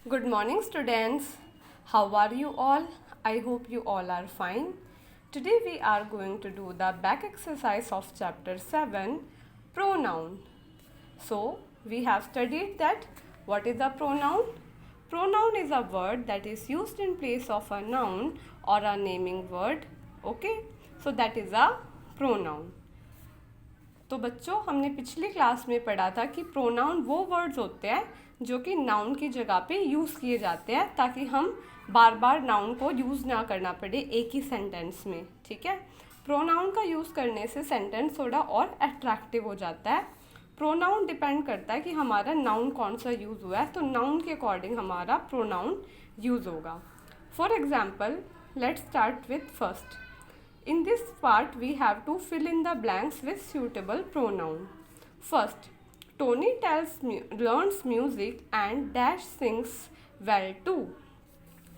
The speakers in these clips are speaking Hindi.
Good morning, students. How are you all? I hope you all are fine. Today we are going to do the back exercise of chapter 7, pronoun. So, we have studied that what is a pronoun? Pronoun is a word that is used in place of a noun or a naming word. Okay? So, that is a pronoun. तो बच्चों हमने पिछली क्लास में पढ़ा था कि प्रोनाउन वो वर्ड्स होते हैं जो कि नाउन की जगह पे यूज़ किए जाते हैं ताकि हम बार बार नाउन को यूज़ ना करना पड़े एक ही सेंटेंस में. ठीक है. प्रोनाउन का यूज़ करने से सेंटेंस थोड़ा और अट्रैक्टिव हो जाता है. प्रोनाउन डिपेंड करता है कि हमारा नाउन कौन सा यूज़ हुआ है, तो नाउन के अकॉर्डिंग हमारा प्रोनाउन यूज़ होगा. For example let's start with first. In this part, we have to fill in the blanks with suitable pronoun. First, Tony learns music and Dash sings well too.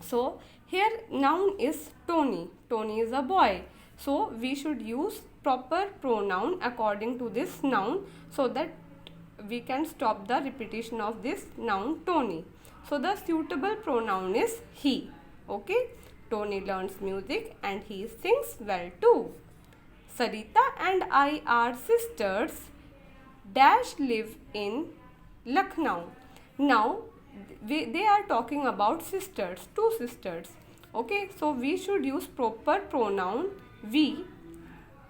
So, here noun is Tony. Tony is a boy. So, we should use proper pronoun according to this noun so that we can stop the repetition of this noun Tony. So, the suitable pronoun is he. Okay. Tony learns music and he sings well too. Sarita and I are sisters. Dash live in Lucknow. Now they are talking about sisters, two sisters. Okay, so we should use proper pronoun we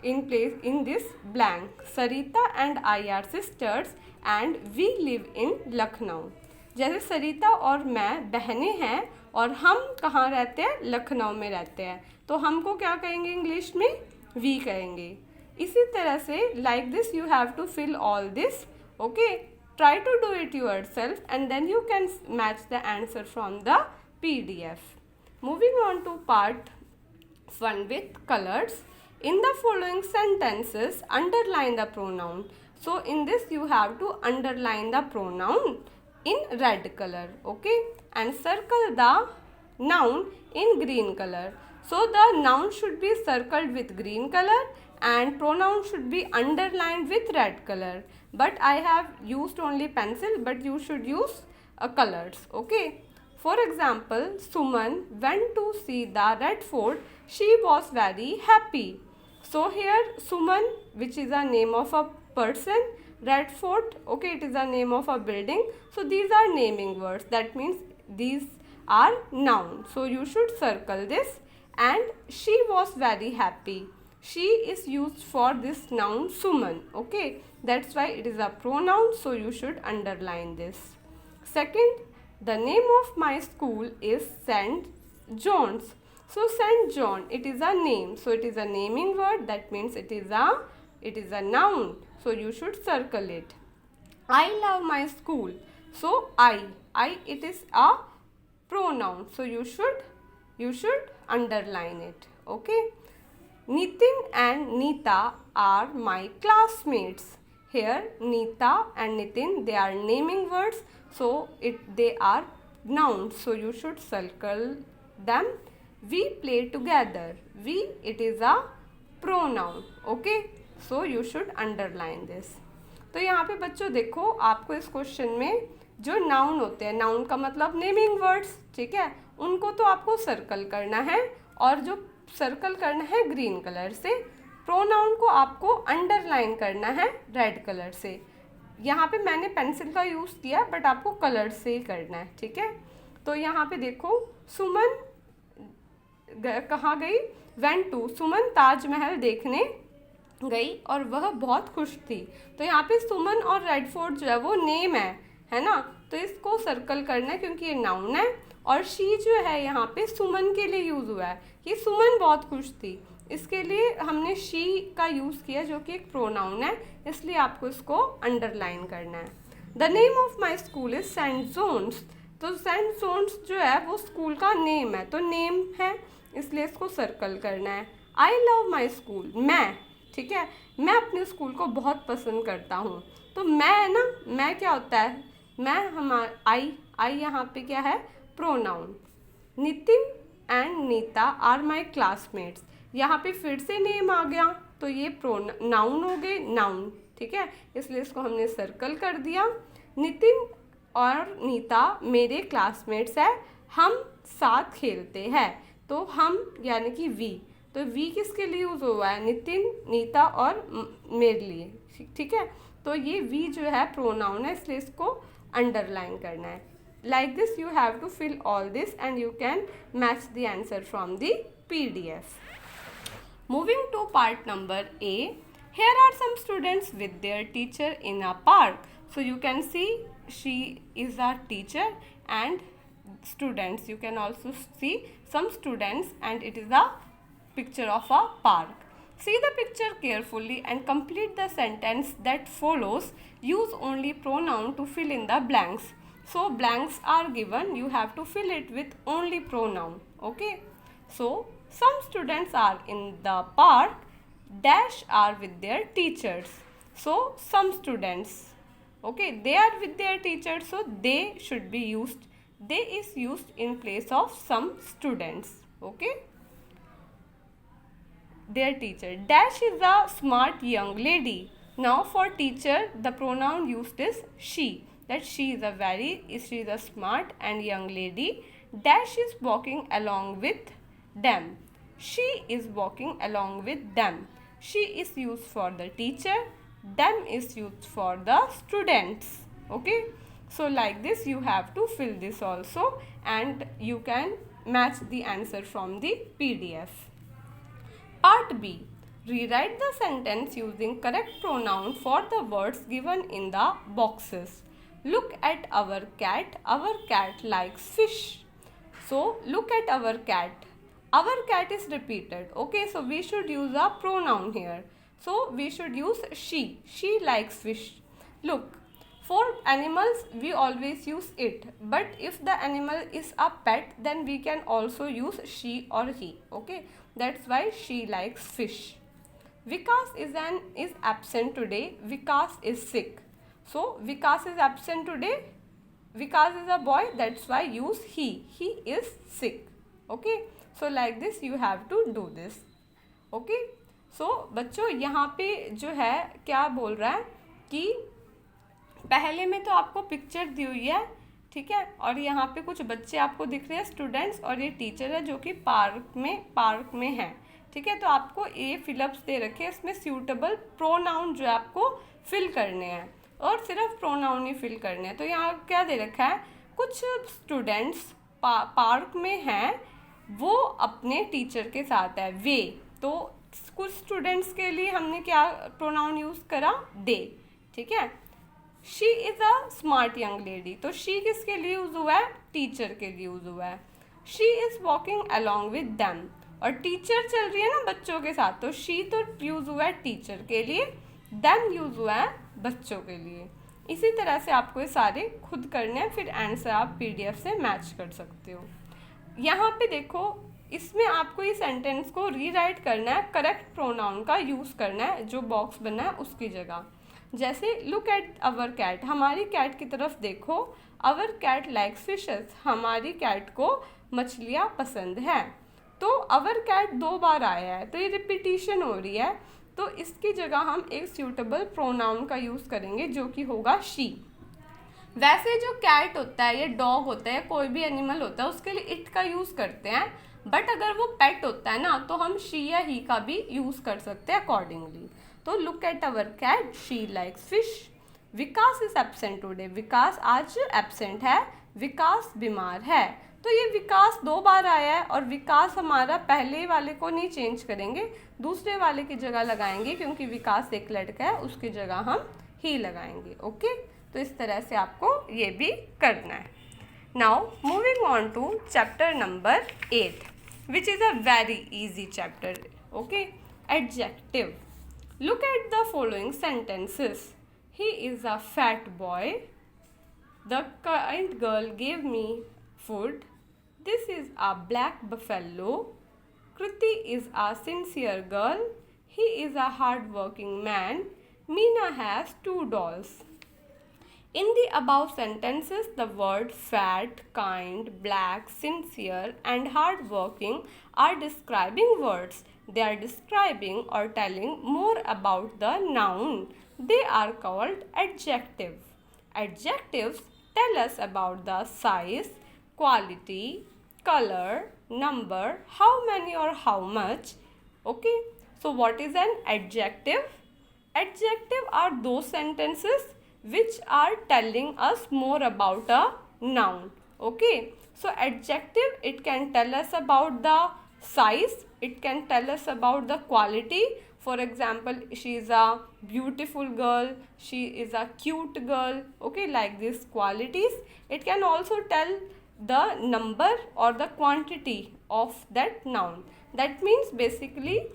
in place in this blank. Sarita and I are sisters and we live in Lucknow. जैसे सरिता और मैं बहनें हैं और हम कहाँ रहते हैं, लखनऊ में रहते हैं, तो हमको क्या कहेंगे इंग्लिश में, वी कहेंगे. इसी तरह से like this you have to fill all this. Okay, try to do it yourself and then you can match the answer from the PDF. Moving on to part 1 with colors. In the following sentences, underline the pronoun. So in this you have to underline the pronoun in red color, okay, and circle the noun in green color. So the noun should be circled with green color and pronoun should be underlined with red color. But I have used only pencil, but you should use colors, okay. For example, Suman went to see the Red Fort. She was very happy. So here Suman, which is a name of a person, Red Fort, okay, it is a name of a building. So these are naming words. That means these are noun. So you should circle this. And she was very happy. She is used for this noun Suman. Okay, that's why it is a pronoun. So you should underline this. Second, the name of my school is St. John's. So St. John, it is a name. So it is a naming word. That means it is a noun. So you should circle it. I love my school. So I it is a pronoun. So you should underline it. Okay. Nitin and Nita are my classmates. Here Nita and Nitin, they are naming words. So they are nouns. So you should circle them. We play together. We, it is a pronoun. Okay. So you should underline this. तो यहाँ पे बच्चों देखो, आपको इस क्वेश्चन में जो नाउन होते हैं, नाउन का मतलब नेमिंग वर्ड्स, ठीक है, उनको तो आपको सर्कल करना है और जो सर्कल करना है ग्रीन कलर से. प्रोनाउन को आपको अंडरलाइन करना है रेड कलर से. यहाँ पे मैंने पेंसिल का यूज़ किया बट आपको कलर से ही करना है. ठीक है. तो यहाँ पे देखो, सुमन कहाँ गई, वेंट टू, सुमन ताजमहल देखने गई और वह बहुत खुश थी. तो यहाँ पे सुमन और रेड फोर्ट जो है वो नेम है ना, तो इसको सर्कल करना है क्योंकि ये नाउन है. और शी जो है यहाँ पे सुमन के लिए यूज़ हुआ है कि सुमन बहुत खुश थी, इसके लिए हमने शी का यूज़ किया जो कि एक प्रोनाउन है, इसलिए आपको इसको अंडरलाइन करना है. The name of my school is Saint John's. तो सेंट जोन्स जो है वो स्कूल का नेम है, तो नेम है इसलिए इसको सर्कल करना है. आई लव माई स्कूल, मैं, ठीक है, मैं अपने स्कूल को बहुत पसंद करता हूँ. तो मैं है ना, मैं क्या होता है, मैं आई यहाँ पे क्या है, pronoun. Nitin and Neeta are my classmates, यहाँ पे फिर से नेम आ गया तो ये नाउन हो गए, नाउन. ठीक है, इसलिए इसको हमने सर्कल कर दिया. नितिन और नीता मेरे क्लासमेट्स है, हम साथ खेलते हैं। तो हम यानी कि वी, तो वी किसके लिए यूज़ हुआ है? नितिन, नीता और मेरे लिए, ठीक है। तो ये वी जो है प्रोनाउन है, इसलिए इसको अंडरलाइन करना है। Like this you have to fill all this and you can match the answer from the PDF. Moving to part number A, here are some students with their teacher in a park. So you can see she is a teacher and students. You can also see some students and it is a picture of a park. See the picture carefully and complete the sentence that follows. Use only pronoun to fill in the blanks. So blanks are given, you have to fill it with only pronoun. Okay. So some students are in the park, dash are with their teachers. So some students, okay, they are with their teachers, so they should be used. They is used in place of some students. Okay, their teacher. Dash is a smart young lady. Now for teacher the pronoun used is she, that she is a smart and young lady. Dash is walking along with them. She is walking along with them. She is used for the teacher, them is used for the students. Okay, so like this you have to fill this also and you can match the answer from the PDF. Part B. Rewrite the sentence using correct pronoun for the words given in the boxes. Look at our cat. Our cat likes fish. So look at our cat. Our cat is repeated. Okay, so we should use a pronoun here. So we should use she. She likes fish. Look, for animals we always use it, but if the animal is a pet then we can also use she or he. Okay, that's why she likes fish. Vikas is absent today. Vikas is sick. So Vikas is absent today. Vikas is a boy, that's why use he. He is sick. Okay, so like this you have to do this. Okay, so बच्चों यहाँ पे जो है क्या बोल रहा है कि पहले में तो आपको पिक्चर दी हुई है, ठीक है, और यहाँ पे कुछ बच्चे आपको दिख रहे हैं स्टूडेंट्स, और ये टीचर है जो कि पार्क में है, ठीक है। तो आपको ये फिलअप्स दे रखे हैं, इसमें सूटेबल प्रोनाउन जो है आपको फिल करने हैं और सिर्फ प्रोनाउन ही फिल करने हैं। तो यहाँ क्या दे रखा है, कुछ स्टूडेंट्स पार्क में हैं, वो अपने टीचर के साथ है, वे। तो कुछ स्टूडेंट्स के लिए हमने क्या प्रोनाउन यूज़ करा, दे, ठीक है। She is a smart young lady, तो शी किसके लिए यूज़ हुआ है, टीचर के लिए यूज़ हुआ है। She is walking along with them, और टीचर चल रही है ना बच्चों के साथ, तो शी तो यूज़ हुआ है टीचर के लिए, दैम यूज़ हुआ है बच्चों के लिए। इसी तरह से आपको ये सारे खुद करने हैं, फिर आंसर आप PDF से मैच कर सकते हो। यहाँ पे देखो, इसमें आपको ये सेंटेंस को रीराइट करना है, करेक्ट प्रोनाउन का यूज़ करना है, जो बॉक्स बना है उसकी जगह। जैसे लुक एट अवर कैट, हमारी कैट की तरफ देखो। अवर कैट लाइक्स फिशेस, हमारी कैट को मछलियाँ पसंद है। तो अवर कैट 2 बार आया है, तो ये रिपीटिशन हो रही है, तो इसकी जगह हम एक सूटेबल प्रोनाउन का यूज़ करेंगे जो कि होगा शी। वैसे जो कैट होता है, ये डॉग होता है, कोई भी एनिमल होता है, उसके लिए इट का यूज़ करते हैं, बट अगर वो पेट होता है ना तो हम शी या ही का भी यूज़ कर सकते हैं अकॉर्डिंगली। तो look at our cat, she likes fish. Vikas is absent today, Vikas आज एब्सेंट है, विकास बीमार है। तो ये विकास 2 बार आया है, और विकास हमारा पहले वाले को नहीं चेंज करेंगे, दूसरे वाले की जगह लगाएंगे, क्योंकि विकास एक लड़का है, उसकी जगह हम ही लगाएंगे। ओके, तो इस तरह से आपको ये भी करना है। Now moving on to chapter number 8, which is a very easy chapter. Okay, adjective. Look at the following sentences. He is a fat boy, the kind girl gave me food, this is a black buffalo, Kriti is a sincere girl, he is a hard-working man, Meena has 2 dolls. In the above sentences, the words fat, kind, black, sincere and hard-working are describing words. They are describing or telling more about the noun. They are called adjective. Adjectives tell us about the size, quality, color, number, how many or how much. Okay, so what is an adjective? Adjective are those sentences which are telling us more about a noun. Okay, so adjective, it can tell us about the size, it can tell us about the quality. For example, she is a beautiful girl, she is a cute girl. Okay, like these qualities. It can also tell the number or the quantity of that noun. That means basically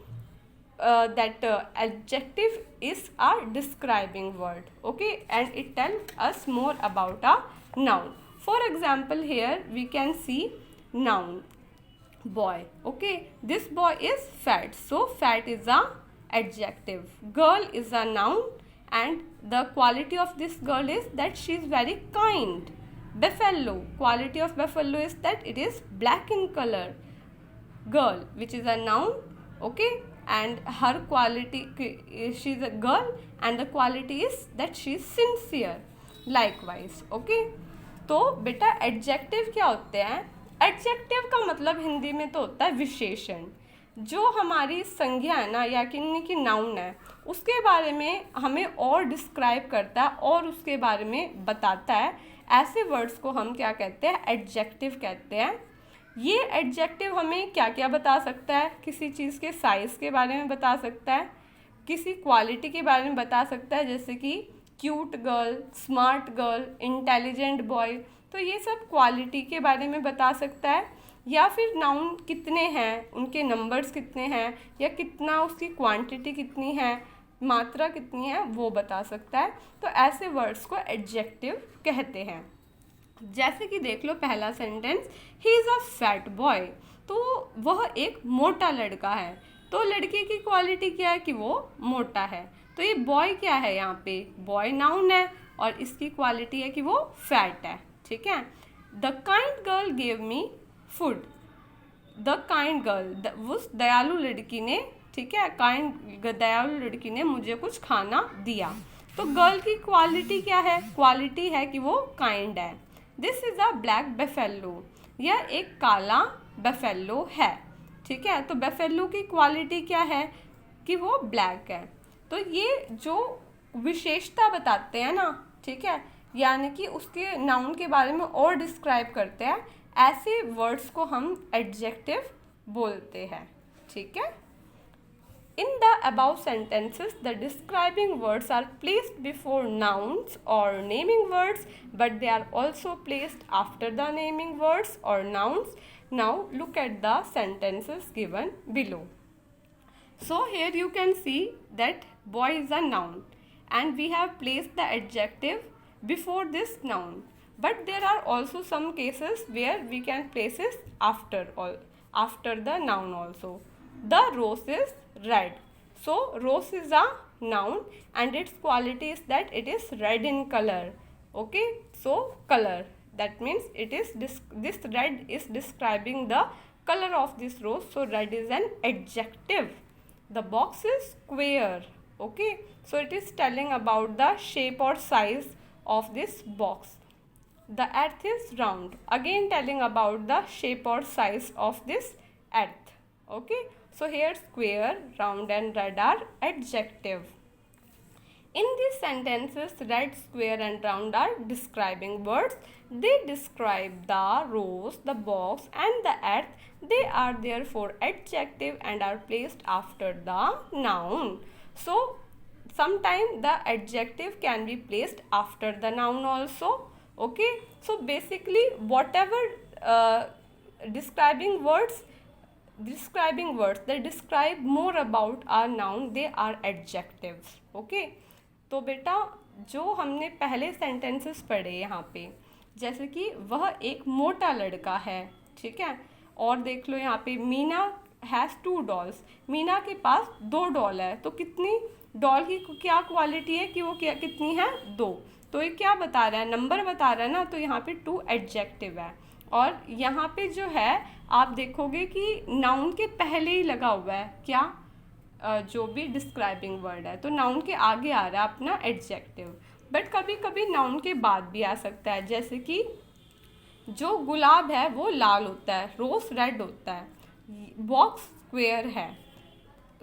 adjective is a describing word. Okay, and it tells us more about a noun. For example, here we can see noun boy. Okay, this boy is fat, so fat is a adjective. Girl is a noun, and the quality of this girl is that she is very kind. Buffalo, quality of buffalo is that it is black in color. Girl, which is a noun. Okay, and her quality, she is a girl and the quality is that she is sincere. Likewise. Okay, तो बेटा एडजेक्टिव क्या होते हैं? एडजेक्टिव का मतलब हिंदी में तो होता है विशेषण। जो हमारी संज्ञा है ना, या कि नाउन है, उसके बारे में हमें और डिस्क्राइब करता है और उसके बारे में बताता है। ऐसे वर्ड्स को हम क्या कहते हैं? एडजेक्टिव कहते हैं। ये एडजेक्टिव हमें क्या क्या बता सकता है? किसी चीज़ के साइज़ के बारे में बता सकता है, किसी क्वालिटी के बारे में बता सकता है, जैसे कि cute girl, smart girl, intelligent boy. तो ये सब क्वालिटी के बारे में बता सकता है। या फिर नाउन कितने हैं, उनके नंबर्स कितने हैं, या कितना उसकी क्वांटिटी कितनी है, मात्रा कितनी है, वो बता सकता है। तो ऐसे वर्ड्स को एडजेक्टिव कहते हैं। जैसे कि देख लो पहला sentence, he is a fat boy, तो वह एक मोटा लड़का है। तो लड़के की क्वालिटी क्या है? कि वो मोटा है। तो ये बॉय क्या है? यहाँ पे बॉय नाउन है और इसकी क्वालिटी है कि वो फैट है। ठीक है। The kind girl gave me food, the kind girl, उस दयालु लड़की ने, ठीक है, काइंड दयालु लड़की ने मुझे कुछ खाना दिया। तो गर्ल की क्वालिटी क्या है? क्वालिटी है कि वो काइंड है। This is a black buffalo, यह एक काला बेफेलो है। ठीक है, तो बेफेलो की क्वालिटी क्या है? कि वो ब्लैक है। तो ये जो विशेषता बताते हैं ना, ठीक है, यानी कि उसके नाउन के बारे में और डिस्क्राइब करते हैं, ऐसे वर्ड्स को हम एडजेक्टिव बोलते हैं। ठीक है। In the above sentences, the describing words are placed before nouns or naming words, but they are also placed after the naming words or nouns. Now look at the sentences given below. So here you can see that boy is a noun and we have placed the adjective before this noun. But there are also some cases where we can place it after the noun also. The rose is red. So rose is a noun and its quality is that it is red in color. Okay, so color, that means it is this red is describing the color of this rose, so red is an adjective. The box is square. Okay, so it is telling about the shape or size of this box. The earth is round, again telling about the shape or size of this earth. Okay, so here square, round and red are adjective. In these sentences, red, square and round are describing words. They describe the rose, the box and the earth. They are therefore adjective and are placed after the noun. So sometimes the adjective can be placed after the noun also. Okay, so basically whatever describing words that describe more about our noun, they are adjectives. Okay, तो बेटा जो हमने पहले सेंटेंसेस पढ़े यहाँ पे, जैसे कि वह एक मोटा लड़का है, ठीक है, और देख लो यहाँ पे मीना हैज़ 2 dolls, मीना के पास 2 डॉल है। तो कितनी डॉल की क्या क्वालिटी है? कि वो क्या कितनी है? 2। तो ये क्या बता रहा है? नंबर बता रहा है ना, तो यहाँ पे 2 एडजेक्टिव है। और यहाँ पे जो है आप देखोगे कि नाउन के पहले ही लगा हुआ है क्या? जो भी डिस्क्राइबिंग वर्ड है, तो नाउन के आगे आ रहा है अपना एडजेक्टिव। बट कभी कभी नाउन के बाद भी आ सकता है, जैसे कि जो गुलाब है वो लाल होता है, रोज रेड होता है, बॉक्स स्क्वेयर है,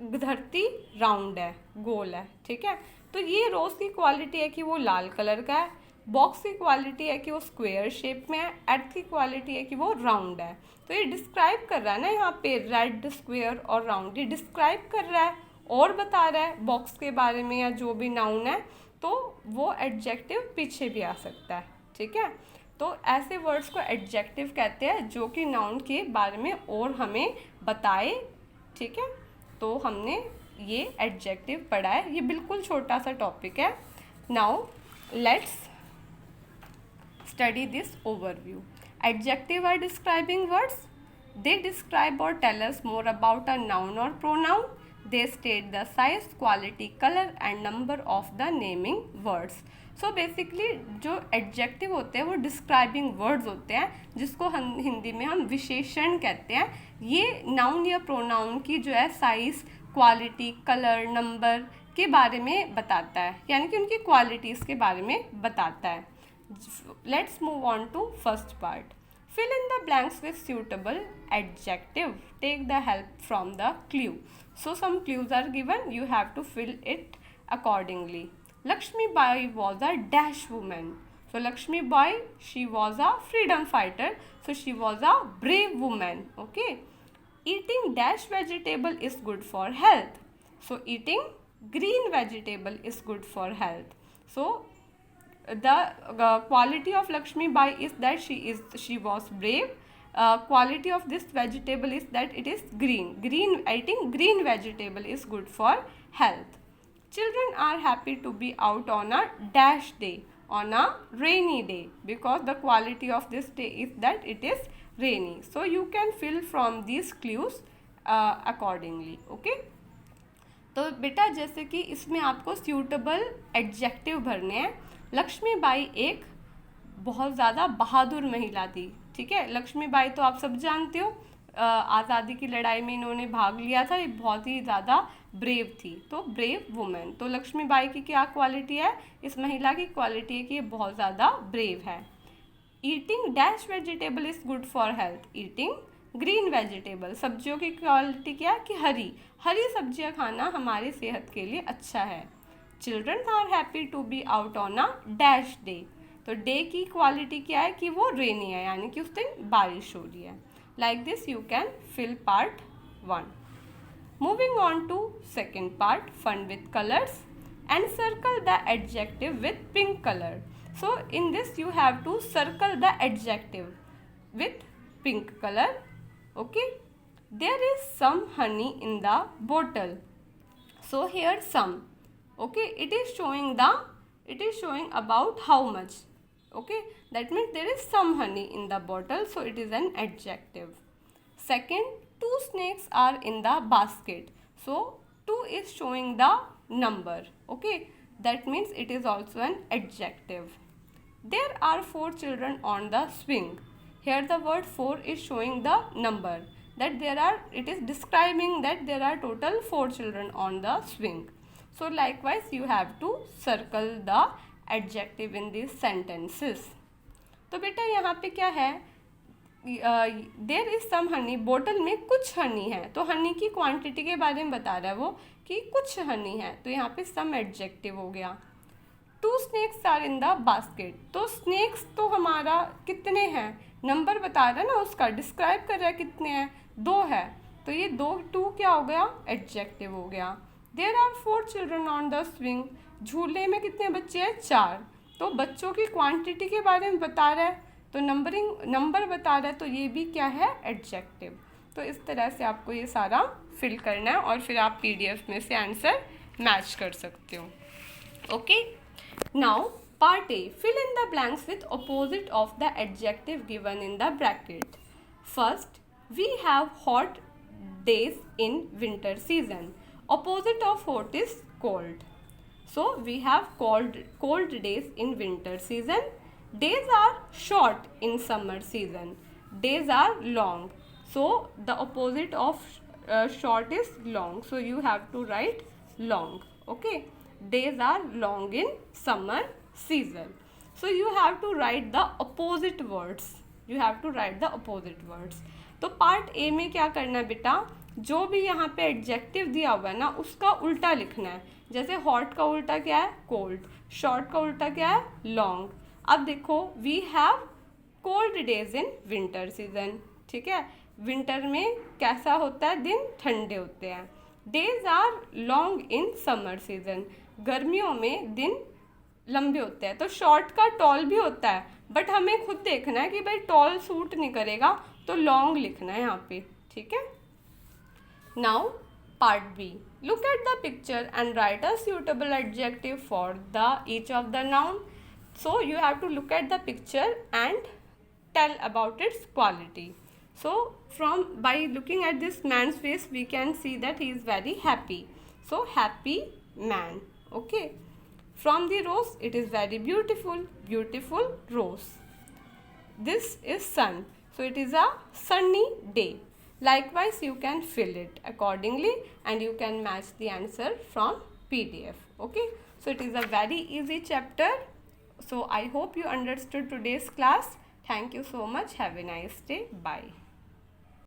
धरती राउंड है, गोल है, ठीक है। तो ये रोज की क्वालिटी है कि वो लाल कलर का है, बॉक्स की क्वालिटी है कि वो स्क्वायर शेप में है, अर्थ की क्वालिटी है कि वो राउंड है। तो ये डिस्क्राइब कर रहा है ना, यहाँ पे रेड, स्क्वायर और राउंड, ये डिस्क्राइब कर रहा है और बता रहा है बॉक्स के बारे में या जो भी नाउन है, तो वो एडजेक्टिव पीछे भी आ सकता है, ठीक है। तो ऐसे वर्ड्स को एडजेक्टिव कहते हैं जो कि नाउन के बारे में और हमें बताए, ठीक है। तो हमने ये एडजेक्टिव पढ़ा है, ये बिल्कुल छोटा सा टॉपिक है। Now let's study this overview. Adjective are describing words, they describe or tell us more about a noun or pronoun, they state the size, quality, colour and number of the naming words. So basically जो एडजेक्टिव होते हैं वो डिस्क्राइबिंग वर्ड्स होते हैं, जिसको हम हिंदी में हम विशेषण कहते हैं। ये नाउन या प्रोनाउन की जो है साइज, क्वालिटी, कलर, नंबर के बारे में बताता है, यानी कि उनकी क्वालिटीज़ के बारे में बताता है। Let's move on to first part. Fill in the blanks with suitable adjective. Take the help from the clue. So some clues are given. You have to fill it accordingly. Lakshmi Bai was a dash woman. So Lakshmi Bai, she was a freedom fighter. So she was a brave woman. Okay. Eating dash vegetable is good for health. So eating green vegetable is good for health. So the quality of Lakshmi Bai is that she was brave. Quality of this vegetable is that it is green. Eating green vegetable is good for health. Children are happy to be out on a dash day, on a rainy day, because the quality of this day is that it is rainy. So you can fill from these clues accordingly. Okay. तो बेटा जैसे कि इसमें आपको सूटेबल एडजेक्टिव भरने हैं। लक्ष्मी बाई एक बहुत ज़्यादा बहादुर महिला थी, ठीक है। लक्ष्मी बाई तो आप सब जानते हो, आज़ादी की लड़ाई में इन्होंने भाग लिया था, ये बहुत ही ज़्यादा ब्रेव थी, तो ब्रेव वुमेन। तो लक्ष्मी बाई की क्या क्वालिटी है, इस महिला की क्वालिटी है कि ये बहुत ज़्यादा ब्रेव है। Eating dash vegetable is good for health. Eating green vegetable, सब्जियों की क्वालिटी क्या है कि हरी सब्जियां खाना हमारी सेहत के लिए अच्छा है। Children are happy to be out on a dash day. तो डे की क्वालिटी क्या है कि वो रेनी है, यानी कि उस दिन बारिश हो रही है। Like this you can fill part 1. Moving on to second part, fun with colours and circle the adjective with pink colour. So in this you have to circle the adjective with pink color. Okay, there is some honey in the bottle. So here some. Okay, it is showing about how much. Okay, that means there is some honey in the bottle, so it is an adjective. Second, 2 snakes are in the basket. So 2 is showing the number. Okay, that means it is also an adjective. There are 4 children on the swing. Here the word 4 is showing the number, that it is describing that there are total 4 children on the swing. So likewise you have to circle the adjective in these sentences. तो बेटा यहाँ पे क्या है, देयर इज सम हनी, बोतल में कुछ हनी है, तो हनी की क्वांटिटी के बारे में बता रहा है वो कि कुछ हनी है, तो यहाँ पे सम एडजेक्टिव हो गया। 2 snakes are in the basket, तो स्नेक्स तो हमारा कितने हैं, नंबर बता रहा है ना, उसका डिस्क्राइब कर रहा है कितने हैं, 2 है, तो ये 2 क्या हो गया, एडजेक्टिव हो गया। There are 4 children on the swing, झूले में कितने बच्चे हैं, 4, तो बच्चों की क्वांटिटी के बारे में बता रहा है, तो नंबर बता रहा है, तो ये भी क्या है, एडजेक्टिव। तो इस तरह से आपको ये सारा फिल करना है और फिर आप पीडीएफ में से आंसर मैच कर सकते हो। Okay, now part A, fill in the blanks with opposite of the adjective given in the bracket. First, we have hot days in winter season. Opposite of hot is cold. So we have cold days in winter season. Days are short in summer season. Days are long. So the opposite of short is long. So you have to write long. Okay. Days are long in summer season. So you have to write the opposite words. You have to write the opposite words. तो पार्ट ए में क्या करना है बेटा, जो भी यहाँ पे एडजेक्टिव दिया हुआ है ना उसका उल्टा लिखना है. जैसे हॉट का उल्टा क्या है, कोल्ड. शॉर्ट का उल्टा क्या है, लॉन्ग. अब देखो, we have cold days in winter season. ठीक है, विंटर में कैसा होता है, दिन ठंडे होते हैं. Days are long in summer season. गर्मियों में दिन लंबे होते हैं. तो शॉर्ट का टॉल भी होता है, बट हमें खुद देखना है कि भाई टॉल सूट नहीं करेगा तो लॉन्ग लिखना है यहाँ पे. ठीक है. Now part B. Look at the picture and write a suitable adjective for the each of the noun. So you have to look at the picture and tell about its quality. So by looking at this man's face we can see that he is very happy. So happy man. Okay. From the rose, it is very beautiful. Beautiful rose. This is sun. So it is a sunny day. Likewise, you can fill it accordingly and you can match the answer from PDF. Okay. So it is a very easy chapter. So I hope you understood today's class. Thank you so much. Have a nice day. Bye.